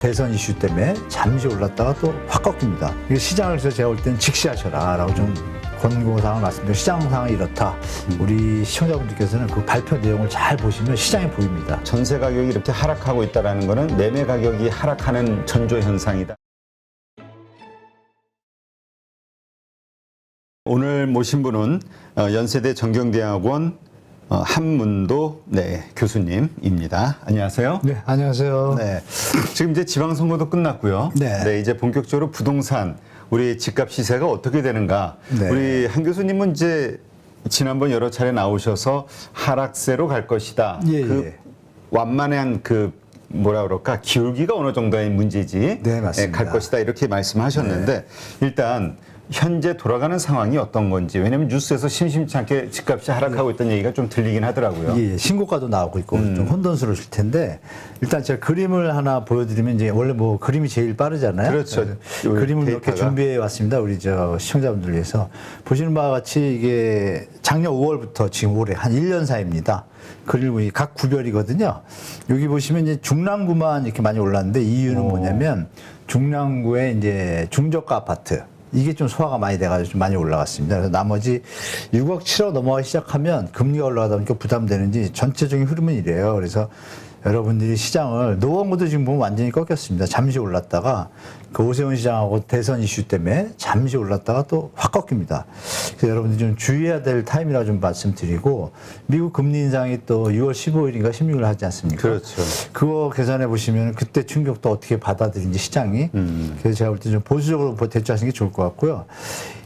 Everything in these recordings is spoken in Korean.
대선 이슈 때문에 잠시 올랐다가 또 확 꺾입니다. 이게 시장을 그래서 제가 볼 때는 직시하셔라라고 좀 권고사항을 말씀드리고 시장 상황이 이렇다. 우리 시청자분들께서는 그 발표 내용을 잘 보시면 시장이 보입니다. 전세 가격이 이렇게 하락하고 있다는 것은 매매 가격이 하락하는 전조 현상이다. 오늘 모신 분은 연세대 정경대학원 한문도 교수님입니다. 안녕하세요. 네, 안녕하세요. 네, 지금 이제 지방선거도 끝났고요. 네. 이제 본격적으로 부동산 우리 집값 시세가 어떻게 되는가. 네. 우리 한 교수님은 이제 지난번 여러 차례 나오셔서 하락세로 갈 것이다. 예, 그 예. 완만한 그 뭐라 그럴까 기울기가 어느 정도의 문제지 네, 맞습니다. 갈 것이다 이렇게 말씀하셨는데 일단 현재 돌아가는 상황이 어떤 건지 왜냐하면 뉴스에서 심심치 않게 집값이 하락하고 있다는 얘기가 좀 들리긴 하더라고요. 예, 신고가도 나오고 있고 좀 혼돈스러우실 텐데 일단 제가 그림을 하나 보여드리면 이제 원래 뭐 그림이 제일 빠르잖아요. 그렇죠. 그림을 이렇게 데이터가. 준비해 왔습니다. 우리 저 시청자분들 위해서 보시는 바와 같이 이게 작년 5월부터 지금 올해 한 1년 사이입니다. 그리고 이 각 구별이거든요. 여기 보시면 이제 중랑구만 이렇게 많이 올랐는데 이유는 뭐냐면 중랑구에 이제 중저가 아파트 이게 좀 소화가 많이 돼가지고 좀 많이 올라갔습니다. 그래서 나머지 6억, 7억 넘어가기 시작하면 금리가 올라가다 보니까 부담되는지 전체적인 흐름은 이래요. 그래서 여러분들이 시장을 노원구도 지금 보면 완전히 꺾였습니다. 잠시 올랐다가 그 오세훈 시장하고 대선 이슈 때문에 잠시 올랐다가 또 확 꺾입니다. 그래서 여러분들이 좀 주의해야 될 타임이라 좀 말씀드리고 미국 금리 인상이 또 6월 15일인가 16일 하지 않습니까? 그렇죠. 그거 계산해 보시면 그때 충격도 어떻게 받아들인지 시장이 그래서 제가 볼 때 좀 보수적으로 대처하시는 게 좋을 것 같고요.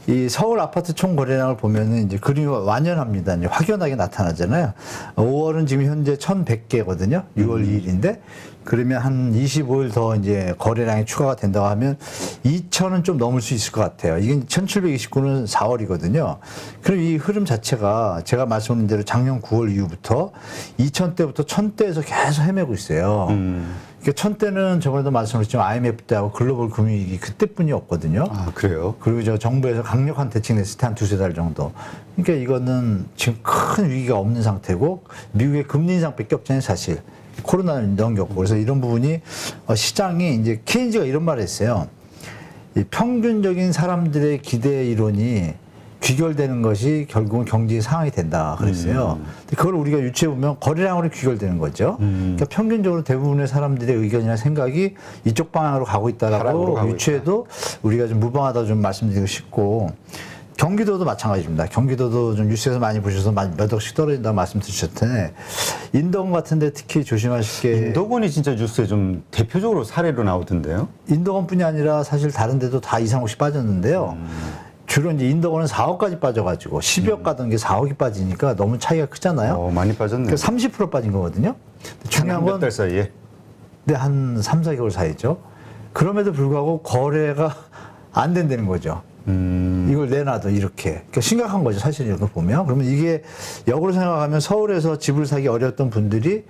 이 서울 아파트 총 거래량을 보면은 이제 그림이 완연합니다. 이제 확연하게 나타나잖아요. 5월은 지금 현재 1,100개거든요. 6월 2일인데 그러면 한 25일 더 이제 거래량이 추가가 된다고 하면 2,000은 좀 넘을 수 있을 것 같아요. 이게 1,729는 4월이거든요. 그럼 이 흐름 자체가 제가 말씀드린 대로 작년 9월 이후부터 2,000대부터 1,000대에서 계속 헤매고 있어요. 그러니까 1,000대는 저번에도 말씀드렸지만 IMF 때하고 글로벌 금융위기 그때뿐이었거든요. 아 그래요? 그리고 저 정부에서 강력한 대책 냈을 때 한 두세 달 정도. 그러니까 이거는 지금 큰 위기가 없는 상태고 미국의 금리 인상밖에 없잖아요, 사실. 코로나를 넘겼고. 그래서 이런 부분이 시장이 이제 케인즈가 이런 말을 했어요. 이 평균적인 사람들의 기대 이론이 귀결되는 것이 결국은 경제 상황이 된다 그랬어요. 근데 그걸 우리가 유추해 보면 거래량으로 귀결되는 거죠. 그러니까 평균적으로 대부분의 사람들의 의견이나 생각이 이쪽 방향으로 가고 있다라고 유추해도 우리가 좀 무방하다 좀 말씀드리고 싶고 경기도도 마찬가지입니다. 경기도도 좀 뉴스에서 많이 보셔서 몇 억씩 떨어진다고 말씀드렸을 텐데 인도원 같은데 특히 조심하실 게 인도권이 진짜 뉴스에 좀 대표적으로 사례로 나오던데요. 인도원뿐이 아니라 사실 다른 데도 다 2, 3억씩 빠졌는데요. 주로 이제 인도원은 4억까지 빠져가지고 10억 가던 게 4억이 빠지니까 너무 차이가 크잖아요. 많이 빠졌네요. 그러니까 30% 빠진 거거든요. 중요한 건 몇 달 사이에. 네, 한 3, 4개월 사이죠. 그럼에도 불구하고 거래가 안 된다는 거죠. 이걸 내놔도 이렇게. 그러니까 심각한 거죠. 사실 이렇게 보면. 그러면 이게 역으로 생각하면 서울에서 집을 사기 어려웠던 분들이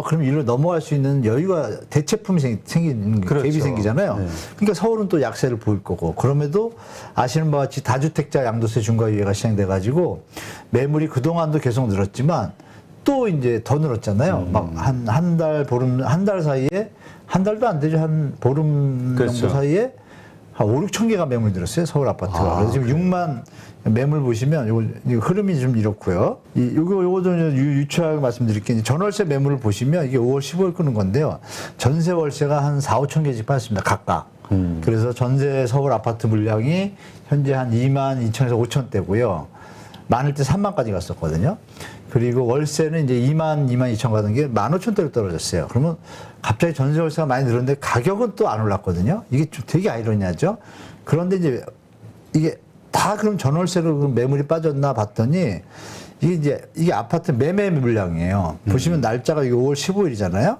그럼 일로 넘어갈 수 있는 여유가 대체품이 생기는 그렇죠. 갭이 생기잖아요. 네. 그러니까 서울은 또 약세를 보일 거고 그럼에도 아시는 바와 같이 다주택자 양도세 중과유예가 시행돼 가지고 매물이 그동안도 계속 늘었지만 또 이제 더 늘었잖아요. 막 한 달 보름 한 달 사이에 한 달도 안 되죠. 한 보름 그렇죠. 정도 사이에 한 5, 6천 개가 매물 들었어요. 서울 아파트가. 그래서 지금 6만 매물 보시면 요거 흐름이 좀 이렇고요. 요거도 유추하게 말씀드릴게요. 전월세 매물을 보시면 이게 5월 15일 끄는 건데요. 전세 월세가 한 4, 5천 개씩 받습니다. 각각. 그래서 전세 서울 아파트 물량이 현재 한 2만 2천에서 5천 대고요. 많을 때 3만까지 갔었거든요. 그리고 월세는 이제 2만 2천 가던 게 15,000대로 떨어졌어요. 그러면 갑자기 전세 월세가 많이 늘었는데 가격은 또 안 올랐거든요. 이게 좀 되게 아이러니하죠. 그런데 이제 이게 다 그럼 전월세로 매물이 빠졌나 봤더니 이게 아파트 매매 물량이에요. 보시면 날짜가 이게 5월 15일이잖아요.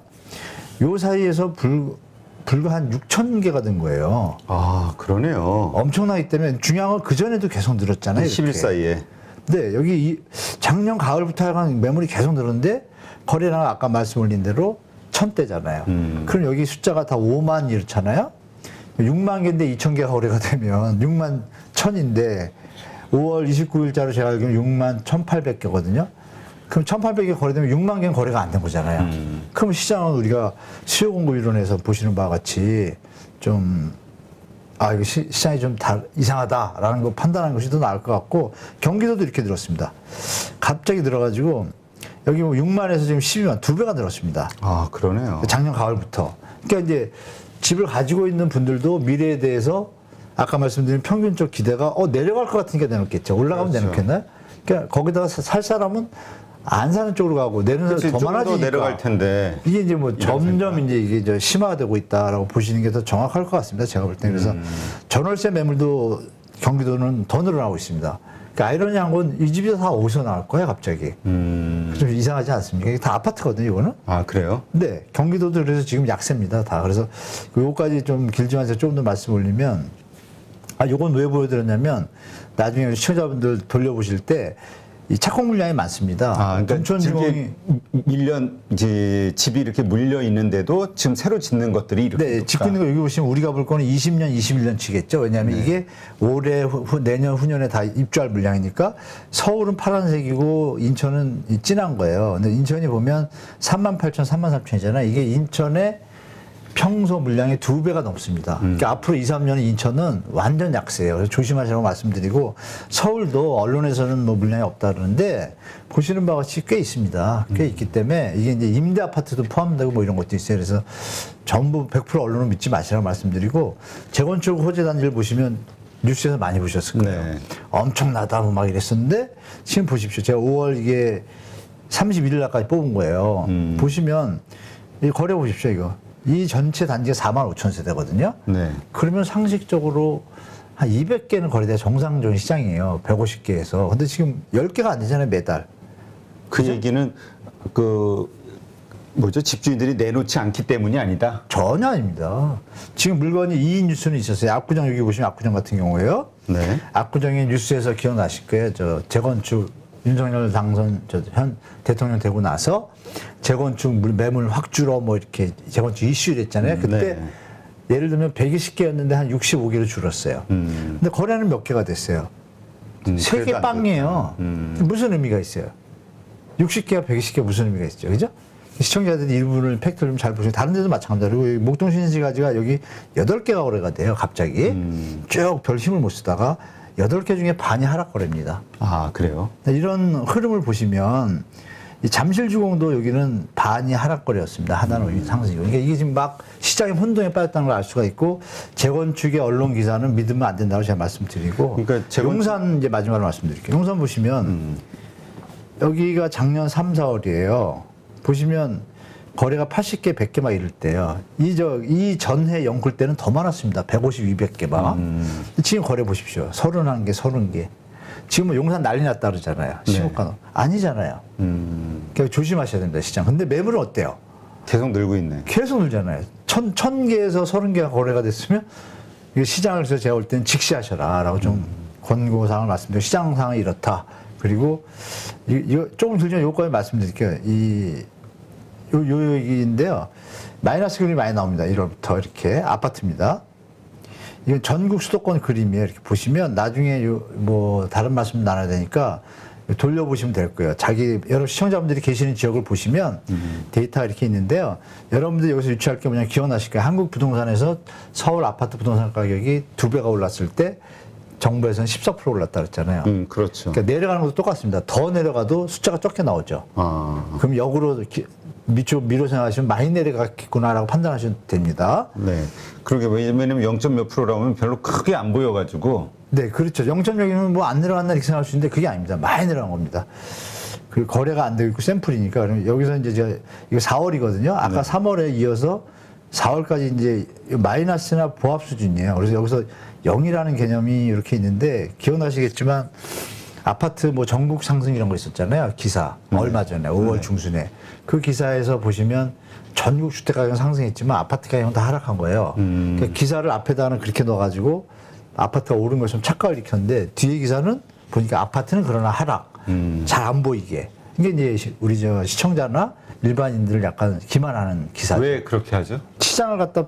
요 사이에서 불과 한 6천 개가 된 거예요. 아 그러네요. 엄청나기 때문에 중요한 건 그전에도 계속 늘었잖아요. 10일 사이에. 네, 여기 작년 가을부터 하여간 매물이 계속 늘었는데 거래량 아까 말씀 올린 대로 1,000대잖아요. 그럼 여기 숫자가 다 5만 이렇잖아요. 6만 개인데 2천 개가 거래가 되면 6만 1,000인데 5월 29일자로 제가 알기로는 6만 1,800개거든요. 그럼 1,800개 거래되면 6만 개는 거래가 안 된 거잖아요. 그럼 시장은 우리가 수요 공급 이론에서 보시는 바와 같이 좀 이거 시장이 좀 이상하다라는 거 판단하는 것이 더 나을 것 같고 경기도도 이렇게 들었습니다. 갑자기 들어가지고 여기 뭐 6만에서 지금 12만 2배가 늘었습니다. 아, 그러네요. 작년 가을부터. 그러니까 이제 집을 가지고 있는 분들도 미래에 대해서 아까 말씀드린 평균적 기대가 내려갈 것 같으니까 내놓겠죠. 올라가면 그렇죠. 내놓겠나요? 그러니까 거기다가 살 사람은 안 사는 쪽으로 가고 내는 사람이 더 조금 더 많아지니까 내려갈 텐데. 이게 이제 뭐 점점 생각. 이제 이게 저 심화되고 있다라고 보시는 게 더 정확할 것 같습니다. 제가 볼 때. 그래서 전월세 매물도 경기도는 더 늘어나고 있습니다. 그러니까 아이러니한 건 이 집이 다 어디서 나올 거야 갑자기. 좀 이상하지 않습니까? 이게 다 아파트거든요, 이거는. 아, 그래요? 네, 경기도도 그래서 지금 약세입니다, 다. 그래서 요거까지 좀 길지만 제가 조금 더 말씀 올리면, 요건 왜 보여드렸냐면, 나중에 시청자분들 돌려보실 때, 이 착공 물량이 많습니다. 그러니까 둔촌지공이 이제 집이 이렇게 물려 있는데도 지금 새로 짓는 것들이 이렇게. 네, 짓고 있는 거 여기 보시면 우리가 볼 거는 20년, 21년치겠죠. 왜냐하면 이게 올해, 내년, 후년에 다 입주할 물량이니까 서울은 파란색이고 인천은 진한 거예요. 근데 인천이 보면 38,000, 33,000이잖아요. 이게 인천의 평소 물량의 2배가 넘습니다. 그러니까 앞으로 2, 3년은 인천은 완전 약세예요. 그래서 조심하시라고 말씀드리고 서울도 언론에서는 뭐 물량이 없다 그러는데 보시는 바와 같이 꽤 있습니다. 꽤 있기 때문에 이게 이제 임대 아파트도 포함되고 뭐 이런 것도 있어요. 그래서 전부 100% 언론을 믿지 마시라고 말씀드리고 재건축 호재 단지를 보시면 뉴스에서 많이 보셨을 거예요. 네. 엄청나다 뭐 막 이랬었는데 지금 보십시오. 제가 5월 이게 31일 날까지 뽑은 거예요. 보시면 이 거래 보십시오, 이거. 이 전체 단지가 4만 5천 세대거든요. 네. 그러면 상식적으로 한 200개는 거래돼야 정상적인 시장이에요. 150개에서. 근데 지금 10개가 안 되잖아요, 매달. 그 얘기는 집주인들이 내놓지 않기 때문이 아니다. 전혀 아닙니다. 지금 물건이 2인 뉴스는 있었어요. 압구정 여기 보시면 압구정 같은 경우에요. 네. 압구정의 뉴스에서 기억나실 거예요. 저 재건축 윤석열 당선 현 대통령 되고 나서 재건축 매물 확 줄어 뭐 이렇게 재건축 이슈를 했잖아요. 그때 예를 들면 120개였는데 한 65개로 줄었어요. 근데 거래는 몇 개가 됐어요. 3개 그래도 안 빵이에요. 무슨 의미가 있어요? 60개와 120개 무슨 의미가 있죠? 그죠? 시청자들이 일부를 팩트를 좀 잘 보시면 다른 데도 마찬가지로 그리고 여기 목동신시가지가 여기 8개가 거래가 돼요. 갑자기 쭉 별 힘을 못 쓰다가 8개 중에 반이 하락 거래입니다. 아, 그래요? 이런 흐름을 보시면 이 잠실주공도 여기는 반이 하락거래였습니다. 하나는 상승이고. 그러니까 이게 지금 막 시장의 혼동에 빠졌다는 걸 알 수가 있고 재건축의 언론 기사는 믿으면 안 된다고 제가 말씀드리고. 그러니까 용산 이제 마지막으로 말씀드릴게요. 용산 보시면 여기가 작년 3, 4월이에요. 보시면 거래가 80개, 100개 막 이럴 때요. 이 전해 영끌 때는 더 많았습니다. 150, 200개 막. 지금 거래 보십시오. 31개, 30개. 지금 뭐 용산 난리 났다 그러잖아요. 시국가 아니잖아요. 그러니까 조심하셔야 됩니다, 시장. 근데 매물은 어때요? 계속 늘고 있네. 계속 늘잖아요. 1,000개에서 30개가 거래가 됐으면 이거 시장을 그래서 제가 볼 때는 직시하셔라라고 좀 권고사항을 말씀드려요. 시장 상황이 이렇다. 그리고 이거 조금 들면 요거까지 말씀드릴게요. 요 얘기인데요. 마이너스 그림이 많이 나옵니다. 1월부터 이렇게 아파트입니다. 이건 전국 수도권 그림이에요. 이렇게 보시면 나중에 뭐 다른 말씀 나눠야 되니까 돌려보시면 될 거예요. 여러 시청자분들이 계시는 지역을 보시면 데이터가 이렇게 있는데요. 여러분들 여기서 유추할 게 뭐냐면 기억나실 거예요. 한국 부동산에서 서울 아파트 부동산 가격이 2배가 올랐을 때 정부에서는 14% 올랐다 그랬잖아요. 그렇죠. 그러니까 내려가는 것도 똑같습니다. 더 내려가도 숫자가 적게 나오죠. 그럼 역으로 미로 생각하시면 많이 내려갔겠구나라고 판단하시면 됩니다. 네. 그러게 왜냐면 0. 몇 프로라면 별로 크게 안 보여가지고. 네, 그렇죠. 0.6이면 뭐 안 내려갔나 이렇게 생각할 수 있는데 그게 아닙니다. 많이 내려간 겁니다. 그 거래가 안 되고 있고 샘플이니까. 그럼 여기서 이제 이거 4월이거든요. 아까 3월에 이어서 4월까지 이제 마이너스나 보합 수준이에요. 그래서 여기서 0이라는 개념이 이렇게 있는데 기억나시겠지만 아파트 뭐 전국 상승 이런 거 있었잖아요. 기사. 얼마 전에 5월 중순에. 그 기사에서 보시면 전국 주택 가격은 상승했지만 아파트 가격은 다 하락한 거예요. 그러니까 기사를 앞에다는 그렇게 넣어가지고 아파트가 오른 것처럼 착각을 일으켰는데 뒤에 기사는 보니까 아파트는 그러나 하락. 잘 안 보이게. 이게 이제 우리 저 시청자나 일반인들을 약간 기만하는 기사죠. 왜 그렇게 하죠? 시장을 갖다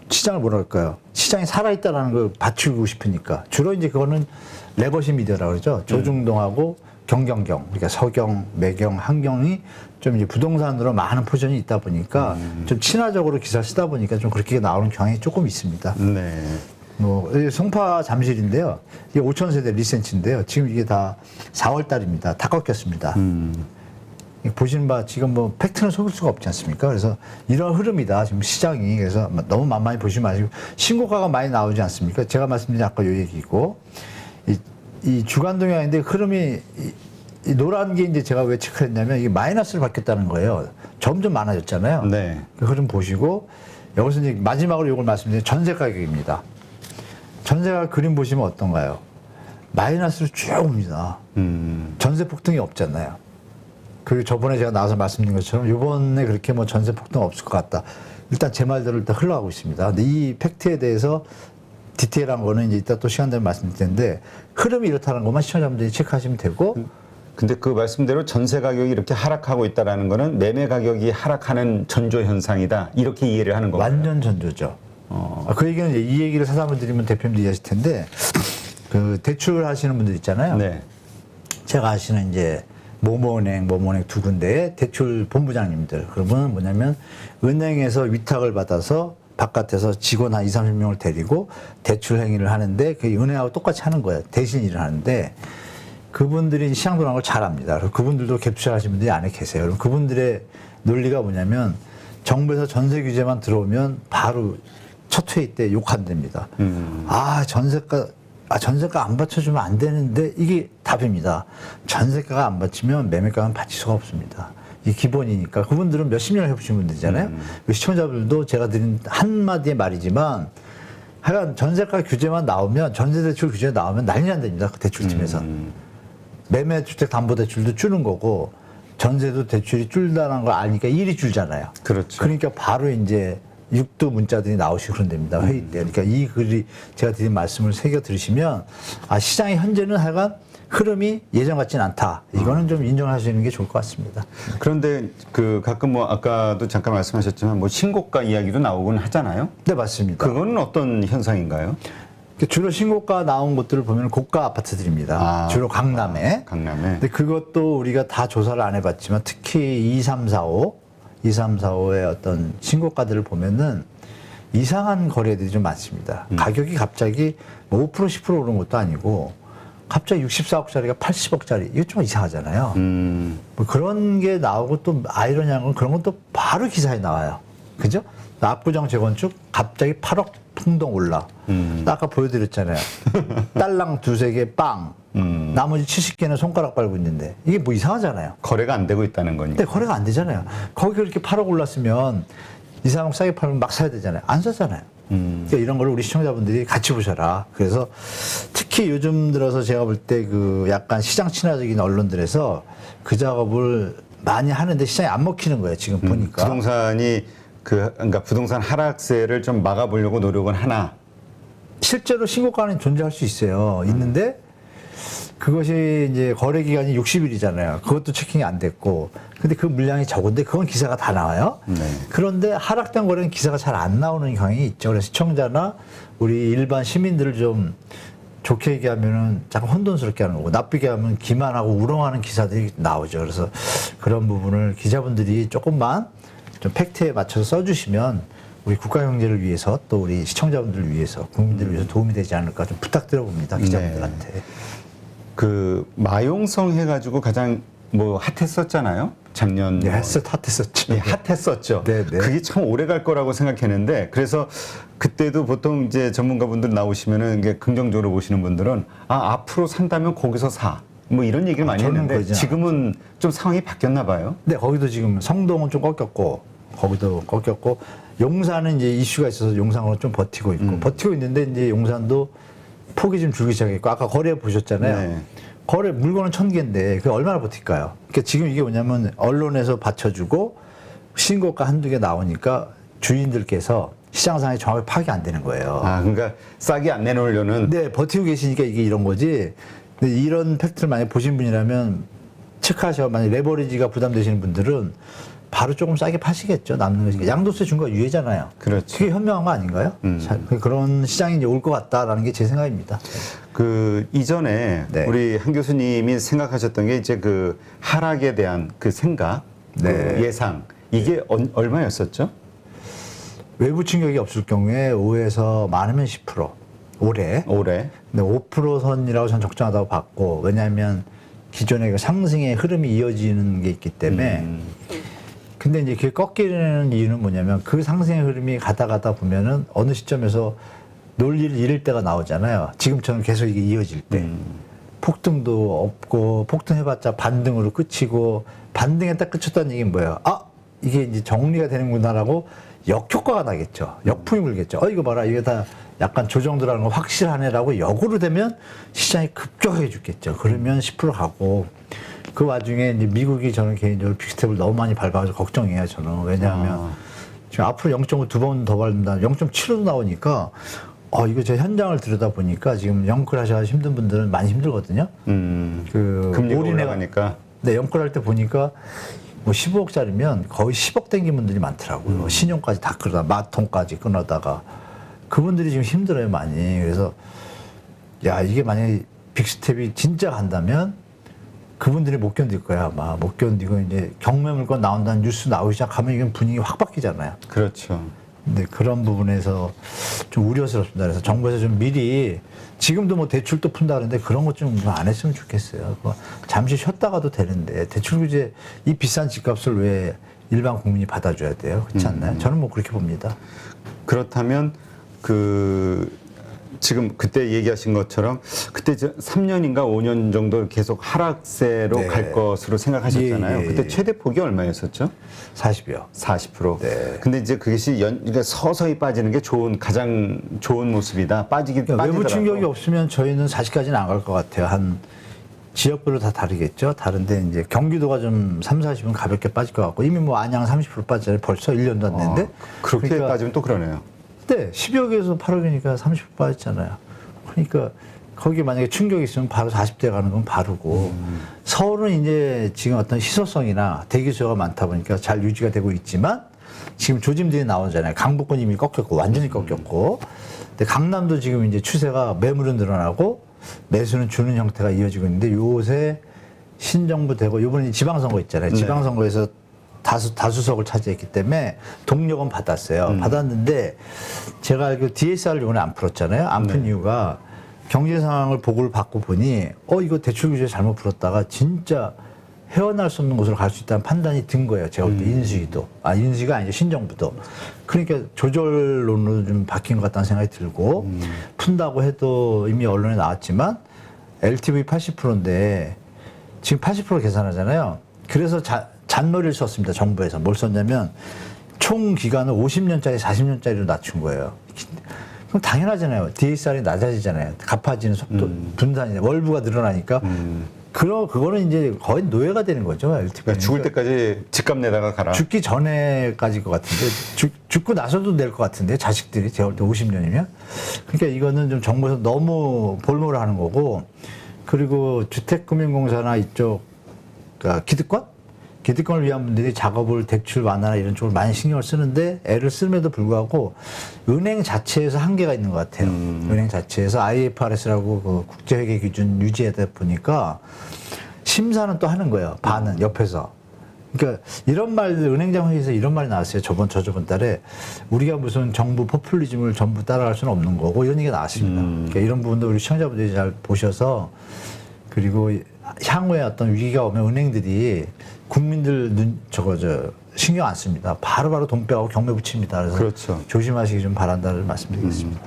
시장을 뭐라 할까요? 시장이 살아있다라는 걸 받치고 싶으니까. 주로 이제 그거는 레거시 미디어라고 그러죠. 조중동하고 경경경, 그러니까 서경, 매경, 한경이 좀 이제 부동산으로 많은 포션이 있다 보니까 좀 친화적으로 기사를 쓰다 보니까 좀 그렇게 나오는 경향이 조금 있습니다. 네. 뭐 송파 잠실인데요. 이게 5천 세대 리센치인데요. 지금 이게 다 4월 달입니다. 다 꺾였습니다. 보시는 바 지금 뭐 팩트는 속일 수가 없지 않습니까? 그래서 이런 흐름이다 지금 시장이. 그래서 너무 만만히 보시지 마시고 신고가가 많이 나오지 않습니까? 제가 말씀드린 아까 요 얘기고 이 주간 동향인데 흐름이 이 노란 게 이제 제가 왜 체크했냐면 이게 마이너스를 받겠다는 거예요. 점점 많아졌잖아요. 네. 그 흐름 보시고 여기서 이제 마지막으로 이걸 말씀드리면 전세 가격입니다. 전세가 그림 보시면 어떤가요? 마이너스로 쭉 옵니다. 전세 폭등이 없잖아요. 그리고 저번에 제가 나와서 말씀드린 것처럼 이번에 그렇게 뭐 전세 폭등 없을 것 같다. 일단 제 말대로 일단 흘러가고 있습니다. 근데 이 팩트에 대해서 디테일한 거는 이제 이따 또 시간 되면 말씀드릴 텐데 흐름이 이렇다는 것만 시청자분들이 체크하시면 되고. 근데 그 말씀대로 전세 가격이 이렇게 하락하고 있다라는 거는 매매 가격이 하락하는 전조 현상이다. 이렇게 이해를 하는 건가요? 완전 전조죠. 그 얘기는 이제 이 얘기를 사담을 드리면 대표님도 이해하실 텐데 그 대출하시는 분들 있잖아요. 네. 제가 아시는 이제 모모은행 두 군데의 대출 본부장님들. 그러면 뭐냐면 은행에서 위탁을 받아서 바깥에서 직원 한 20, 30명을 데리고 대출 행위를 하는데 그 은행하고 똑같이 하는 거예요. 대신 일을 하는데 그분들이 시장 돌아가는 걸 잘 압니다. 그래서 그분들도 갭투자 하시는 분들이 안에 계세요. 그럼 그분들의 논리가 뭐냐면 정부에서 전세 규제만 들어오면 바로 첫 회의 때 욕한답니다. 전세가 안 받쳐주면 안 되는데 이게 답입니다. 전세가가 안 받치면 매매가는 받칠 수가 없습니다. 이게 기본이니까 그분들은 몇십 년을 해보신 분들이잖아요. 시청자분들도 제가 드린 한마디의 말이지만 하여간 전세가 규제만 나오면 전세대출 규제 나오면 난리 난답니다. 그 대출팀에서. 매매주택담보대출도 줄는 거고 전세도 대출이 줄다는 걸 아니까 일이 줄잖아요. 그렇죠. 그러니까 바로 이제 육두 문자들이 나오시고 그런답니다. 회의 때. 그러니까 이 글이 제가 드린 말씀을 새겨 들으시면 시장이 현재는 하여간 흐름이 예전 같지는 않다. 이거는 좀 인정하시는 게 좋을 것 같습니다. 그런데 그 가끔 뭐 아까도 잠깐 말씀하셨지만 뭐 신고가 이야기도 나오곤 하잖아요. 네, 맞습니다. 그거는 어떤 현상인가요? 주로 신고가 나온 곳들을 보면 고가 아파트들입니다. 주로 강남에. 강남에. 근데 그것도 우리가 다 조사를 안 해봤지만 특히 2345의 어떤 신고가들을 보면은 이상한 거래들이 좀 많습니다. 가격이 갑자기 뭐 5% 10% 오른 것도 아니고 갑자기 64억짜리가 80억짜리 이거 좀 이상하잖아요. 뭐 그런 게 나오고 또 아이러니한 건 그런 건 또 바로 기사에 나와요. 그죠? 압구정 재건축 갑자기 8억 풍덩 올라. 아까 보여드렸잖아요. 딸랑 두세 개 빵. 나머지 70개는 손가락 빨고 있는데 이게 뭐 이상하잖아요. 거래가 안 되고 있다는 거니까. 근데 거래가 안 되잖아요. 거기 그렇게 8억 올랐으면 2, 3억 싸게 팔면 막 사야 되잖아요. 안 사잖아요. 그러니까 이런 걸 우리 시청자분들이 같이 보셔라. 그래서 특히 요즘 들어서 제가 볼 때 그 약간 시장 친화적인 언론들에서 그 작업을 많이 하는데 시장이 안 먹히는 거예요. 지금 보니까. 부동산이 그러니까 부동산 하락세를 좀 막아보려고 노력은 하나. 실제로 신고가는 존재할 수 있어요. 있는데 그것이 이제 거래 기간이 60일이잖아요. 그것도 체킹이 안 됐고. 근데 그 물량이 적은데 그건 기사가 다 나와요. 네. 그런데 하락된 거래는 기사가 잘 안 나오는 경향이 있죠. 그래서 시청자나 우리 일반 시민들을 좀 좋게 얘기하면은 잠깐 혼돈스럽게 하는 거고 나쁘게 하면 기만하고 우롱하는 기사들이 나오죠. 그래서 그런 부분을 기자분들이 조금만 좀 팩트에 맞춰서 써주시면 우리 국가 경제를 위해서 또 우리 시청자분들을 위해서 국민들을 위해서 도움이 되지 않을까 좀 부탁드려 봅니다. 기자분들한테. 네. 그 마용성 해가지고 가장 뭐 핫했었잖아요. 작년. 네, 핫했었죠. 네, 핫했었죠. 네, 네. 그게 참 오래 갈 거라고 생각했는데 그래서 그때도 보통 이제 전문가분들 나오시면은 이게 긍정적으로 보시는 분들은 앞으로 산다면 거기서 사. 뭐 이런 얘기를 많이 했는데 그러지 지금은 좀 상황이 바뀌었나 봐요. 네, 거기도 지금 성동은 좀 꺾였고 거기도 꺾였고 용산은 이제 이슈가 있어서 용산으로 좀 버티고 있고 버티고 있는데 이제 용산도 폭이 좀 줄기 시작했고 아까 거래 보셨잖아요. 네. 거래 물건은 1000개인데 그게 얼마나 버틸까요? 그러니까 지금 이게 뭐냐면 언론에서 받쳐주고 신고가 한두 개 나오니까 주인들께서 시장 상황이 정확히 파악이 안 되는 거예요. 그러니까 싸게 안 내놓으려는. 네, 버티고 계시니까 이게 이런 거지. 근데 이런 팩트를 만약 보신 분이라면 체크하셔. 만약 레버리지가 부담되시는 분들은 바로 조금 싸게 파시겠죠. 남는 거. 양도세 준 거 유예잖아요. 그렇죠. 그게 현명한 거 아닌가요? 자, 그런 시장이 이제 올 것 같다라는 게 제 생각입니다. 그 이전에 네. 우리 한 교수님이 생각하셨던 게 이제 그 하락에 대한 그 생각, 네. 그 예상 이게 얼마였었죠? 외부 충격이 없을 경우에 5에서 많으면 10% 올해. 올해. 근데 5% 선이라고 전 적정하다고 봤고, 왜냐하면 기존의 그 상승의 흐름이 이어지는 게 있기 때문에. 근데 이제 그게 꺾이는 이유는 뭐냐면 그 상승의 흐름이 가다 보면은 어느 시점에서 논리를 잃을 때가 나오잖아요. 지금처럼 계속 이게 이어질 때. 폭등도 없고, 폭등해봤자 반등으로 끝이고, 반등에 딱 그쳤다는 얘기는 뭐예요? 아! 이게 이제 정리가 되는구나라고 역효과가 나겠죠. 역풍이 불겠죠. 이거 봐라. 이게 다 약간 조정 들어가는 거 확실하네라고 역으로 되면 시장이 급격하게 죽겠죠. 그러면 10% 가고, 그 와중에 이제 미국이 저는 개인적으로 빅스텝을 너무 많이 밟아가지고 걱정해요, 저는. 왜냐하면 지금 앞으로 0.5 두 번 더 밟는다. 0.75도 나오니까, 이거 제 현장을 들여다보니까 지금 영끌 하셔야 힘든 분들은 많이 힘들거든요. 그 금리가 올인해가- 올라가니까. 네, 영끌 할 때 보니까 뭐 15억짜리면 거의 10억 땡긴 분들이 많더라고요. 신용까지 다 끌어다, 마통까지 끊어다가. 그분들이 지금 힘들어요, 많이. 그래서, 야, 이게 만약에 빅스텝이 진짜 간다면 그분들이 못 견딜 거야, 아마. 못 견디고 이제 경매 물건 나온다는 뉴스 나오기 시작하면 이건 분위기 확 바뀌잖아요. 그렇죠. 근데 그런 부분에서 좀 우려스럽습니다. 그래서 정부에서 좀 미리 지금도 뭐 대출도 푼다 그러는데 그런 것 좀 안 했으면 좋겠어요. 그거 잠시 쉬었다가도 되는데 대출 규제 이 비싼 집값을 왜 일반 국민이 받아줘야 돼요? 그렇지 않나요? 저는 뭐 그렇게 봅니다. 그렇다면 그 지금 그때 얘기하신 것처럼 그때 3년인가 5년 정도 계속 하락세로 네. 갈 것으로 생각하셨잖아요. 예, 예, 그때 예. 최대 폭이 얼마였었죠? 40이요. 40%. 네. 근데 이제 그것이 그러니까 서서히 빠지는 게 가장 좋은 모습이다. 빠지긴 그러니까 외부 빠지더라도. 충격이 없으면 저희는 40까지는 안 갈 것 같아요. 한 지역별로 다 다르겠죠. 다른데 이제 경기도가 좀 3, 40은 가볍게 빠질 것 같고 이미 뭐 안양 30% 빠졌잖아요. 벌써 1년도 안 됐는데. 그렇게 그러니까 빠지면 또 그러네요. 네, 10억에서 8억이니까 30% 빠졌잖아요. 그러니까 거기 만약에 충격이 있으면 바로 40대 가는 건 바르고 서울은 이제 지금 어떤 희소성이나 대기 수요가 많다 보니까 잘 유지가 되고 있지만 지금 조짐들이 나오잖아요. 강북권 이미 꺾였고 완전히 꺾였고 근데 강남도 지금 이제 추세가 매물은 늘어나고 매수는 주는 형태가 이어지고 있는데 요새 신정부 되고 요번에 지방선거 있잖아요. 네. 지방선거에서 다수석을 차지했기 때문에 동력은 받았어요. 받았는데 제가 알기로 DSR을 이번에 안 풀었잖아요. 안 푼 이유가 경제 상황을 보고를 받고 보니 이거 대출 규제 잘못 풀었다가 진짜 헤어날 수 없는 곳으로 갈 수 있다는 판단이 든 거예요. 제가 볼 때 인수위도. 인수위가 아니죠. 신정부도. 그러니까 조절론으로 좀 바뀐 것 같다는 생각이 들고 푼다고 해도 이미 언론에 나왔지만 LTV 80%인데 지금 80% 계산하잖아요. 그래서 잔머리를 썼습니다. 정부에서. 뭘 썼냐면 총 기간을 50년짜리 40년짜리로 낮춘 거예요. 그럼 당연하잖아요. DSR이 낮아지잖아요. 갚아지는 속도, 분산이, 월부가 늘어나니까. 그거는 이제 거의 노예가 되는 거죠. LTV. 그러니까 죽을 때까지 집값 내다가 가라. 죽기 전에까지일 것 같은데, 죽고 나서도 낼 것 같은데, 자식들이. 제가 볼 때 50년이면. 그러니까 이거는 좀 정부에서 너무 볼모를 하는 거고, 그리고 주택금융공사나 이쪽, 그러니까 기득권을 위한 분들이 작업을 대출 완화나 이런 쪽으로 많이 신경을 쓰는데 애를 쓰는데도 불구하고 은행 자체에서 한계가 있는 것 같아요. 은행 자체에서 IFRS라고 그 국제회계 기준 유지하다 보니까 심사는 또 하는 거예요. 반은 옆에서. 그러니까 이런 말들 은행장 회의에서 이런 말이 나왔어요. 저번 달에 우리가 무슨 정부 포퓰리즘을 전부 따라갈 수는 없는 거고 이런 얘기가 나왔습니다. 그러니까 이런 부분도 우리 시청자분들이 잘 보셔서 그리고 향후에 어떤 위기가 오면 은행들이 국민들 신경 안 씁니다. 바로바로 돈 빼고 경매 붙입니다. 그래서 그렇죠. 조심하시기 좀 바란다를 말씀드리겠습니다.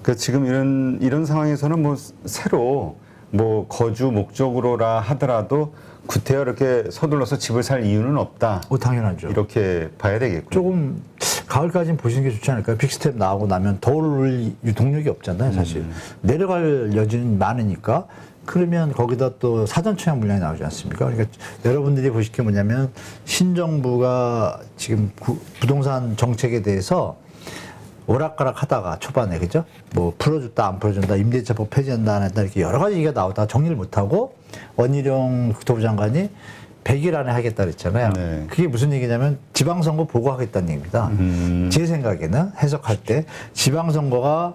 그러니까 지금 이런 상황에서는 뭐 새로 뭐 거주 목적으로라 하더라도 구태여 이렇게 서둘러서 집을 살 이유는 없다. 당연하죠. 이렇게 봐야 되겠고. 조금 가을까지는 보시는 게 좋지 않을까요? 빅스텝 나오고 나면 더 오를 유동력이 없잖아요, 사실. 내려갈 여지는 많으니까. 그러면 거기다 또 사전청약 물량이 나오지 않습니까? 그러니까 여러분들이 보실 게 뭐냐면 신정부가 지금 부동산 정책에 대해서 오락가락 하다가 초반에 그죠? 뭐 풀어줬다 안 풀어준다 임대차법 폐지한다 안 한다 이렇게 여러 가지 얘기가 나오다가 정리를 못하고 원희룡 국토부 장관이 100일 안에 하겠다 그랬잖아요. 네. 그게 무슨 얘기냐면 지방선거 보고 하겠다는 얘기입니다. 제 생각에는 해석할 때 지방선거가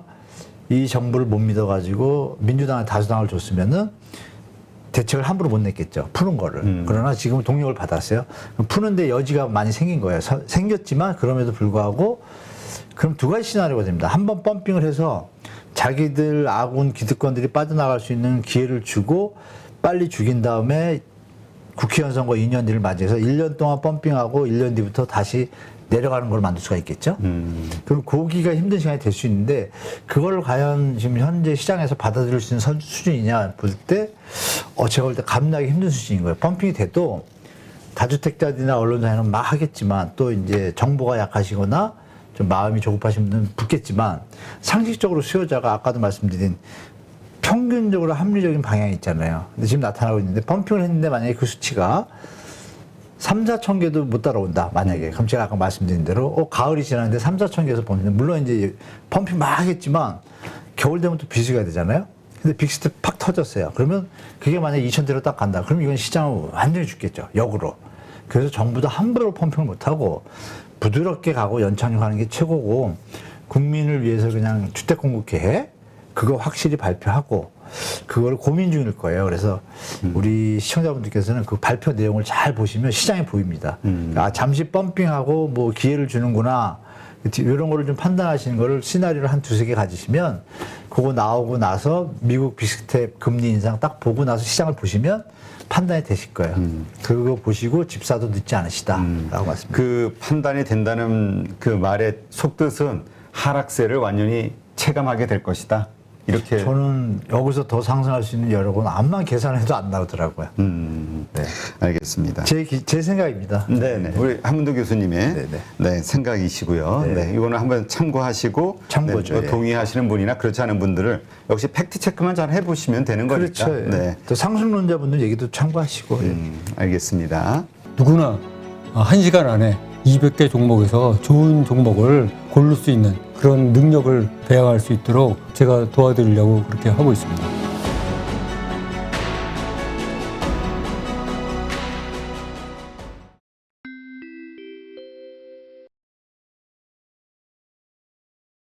이 정부를 못 믿어가지고 민주당에 다수당을 줬으면은 대책을 함부로 못 냈겠죠. 푸는 거를. 그러나 지금은 동력을 받았어요. 푸는데 여지가 많이 생긴 거예요. 생겼지만 그럼에도 불구하고 그럼 두 가지 시나리오가 됩니다. 한 번 펌핑을 해서 자기들 아군 기득권들이 빠져나갈 수 있는 기회를 주고 빨리 죽인 다음에 국회의원 선거 2년 뒤를 맞이해서 1년 동안 펌핑하고 1년 뒤부터 다시 내려가는 걸 만들 수가 있겠죠. 그럼 고기가 힘든 시간이 될 수 있는데 그걸 과연 지금 현재 시장에서 받아들일 수 있는 수준이냐 볼 때 제가 볼 때 감당하기 힘든 수준인 거예요. 펌핑이 돼도 다주택자들이나 언론사에는 막 하겠지만 또 이제 정보가 약하시거나 좀 마음이 조급하신 분들은 붙겠지만 상식적으로 수요자가 아까도 말씀드린 평균적으로 합리적인 방향이 있잖아요. 근데 지금 나타나고 있는데 펌핑을 했는데 만약에 그 수치가 3, 4천 개도 못 따라온다. 만약에. 그럼 제가 아까 말씀드린 대로 가을이 지났는데 3, 4천 개에서 보는데 물론 이제 펌핑 막 하겠지만 겨울 되면 또 비수기가 되잖아요. 근데 빅스텝 팍 터졌어요. 그러면 그게 만약에 2천 대로 딱 간다. 그럼 이건 시장은 완전히 죽겠죠. 역으로. 그래서 정부도 함부로 펌핑을 못 하고 부드럽게 가고 연착륙하는 게 최고고 국민을 위해서 그냥 주택 공급 계획 그거 확실히 발표하고 그걸 고민 중일 거예요. 그래서 우리 시청자분들께서는 그 발표 내용을 잘 보시면 시장이 보입니다. 잠시 펌핑하고 뭐 기회를 주는구나. 이런 거를 좀 판단하시는 거를 시나리오를 한 두세 개 가지시면 그거 나오고 나서 미국 빅스텝 금리 인상 딱 보고 나서 시장을 보시면 판단이 되실 거예요. 그거 보시고 집사도 늦지 않으시다라고 말씀드립니다. 그 판단이 된다는 그 말의 속뜻은 하락세를 완전히 체감하게 될 것이다. 이렇게 저는 여기서 더 상승할 수 있는 여력은 암만 계산해도 안 나오더라고요. 네. 알겠습니다. 제 생각입니다. 네네. 우리 한문도 교수님의 네네. 네, 생각이시고요. 네. 네. 이거는 한번 참고하시고 참고죠, 뭐 예. 동의하시는 분이나 그렇지 않은 분들을 역시 팩트 체크만 잘 해보시면 되는 거니까. 그렇죠. 예. 네. 또 상승론자분들 얘기도 참고하시고. 예. 알겠습니다. 누구나 1시간 안에 200개 종목에서 좋은 종목을 고를 수 있는 그런 능력을 배양할 수 있도록 제가 도와드리려고 그렇게 하고 있습니다.